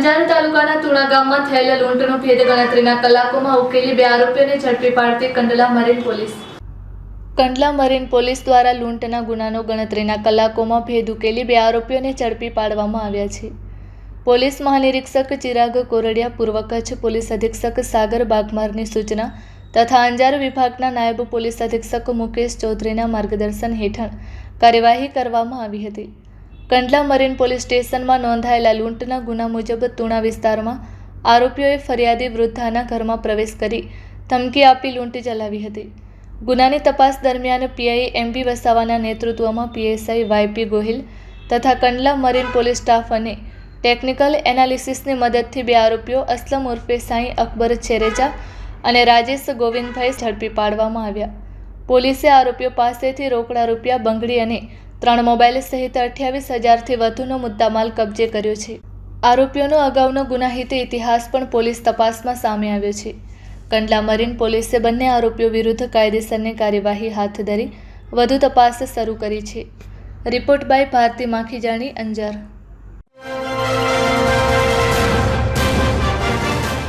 અંજાર તાલુકાના તુણા ગામમાં થયેલા લૂંટનો ભેદ ગણતરીના કલાકોમાં ઉકેલી 2 આરોપીઓને ઝડપી પાડતી Kandla marine police. Kandla marine police દ્વારા લૂંટના ગુનાનો ગણતરીના કલાકોમાં ભેદ ઉકેલી 2 આરોપીઓને ઝડપી પાડવામાં આવ્યા છે. પોલીસ મહાનિરીક્ષક ચિરાગ કોરડિયા, પૂર્વ કચ્છ પોલીસ અધિક્ષક સાગર બાગમારની સૂચના તથા અંજાર વિભાગના નાયબ પોલીસ અધિક્ષક મુકેશ ચૌધરીના માર્ગદર્શન હેઠળ કાર્યવાહી કરવામાં આવી હતી. કંડલા મરીન પોલીસ સ્ટેશનમાં નોંધાયેલા લૂંટના ગુના મુજબ તુણા વિસ્તારમાં આરોપીઓએ ફરિયાદી વૃદ્ધાના ઘરમાં પ્રવેશ કરી ધમકી આપી લૂંટ ચલાવી હતી. ગુનાની તપાસ દરમિયાન પીઆઈ એમબી વસાવાના નેતૃત્વમાં પીએસઆઈ વાયપી ગોહિલ તથા કંડલા મરીન પોલીસ સ્ટાફ અને ટેકનિકલ એનાલિસિસની મદદથી 2 આરોપીઓ અસલમ ઉર્ફે સાઈ અકબર છેરેચા અને રાજેશ ગોવિંદભાઈ ઝડપી પાડવામાં આવ્યા. પોલીસે આરોપીઓ પાસેથી રોકડા રૂપિયા, બંગડી અને 3 મોબાઈલ સહિત 28,000થી વધુનો મુદ્દામાલ કબજે કર્યો છે. આરોપીઓનો અગાઉનો ગુનાહિત ઇતિહાસ પણ પોલીસ તપાસમાં સામે આવ્યો છે. કંડલા મરીન પોલીસે બંને આરોપીઓ વિરુદ્ધ કાયદેસરની કાર્યવાહી હાથ ધરી વધુ તપાસ શરૂ કરી છે. Report by Bharti Makhijani, Anjar.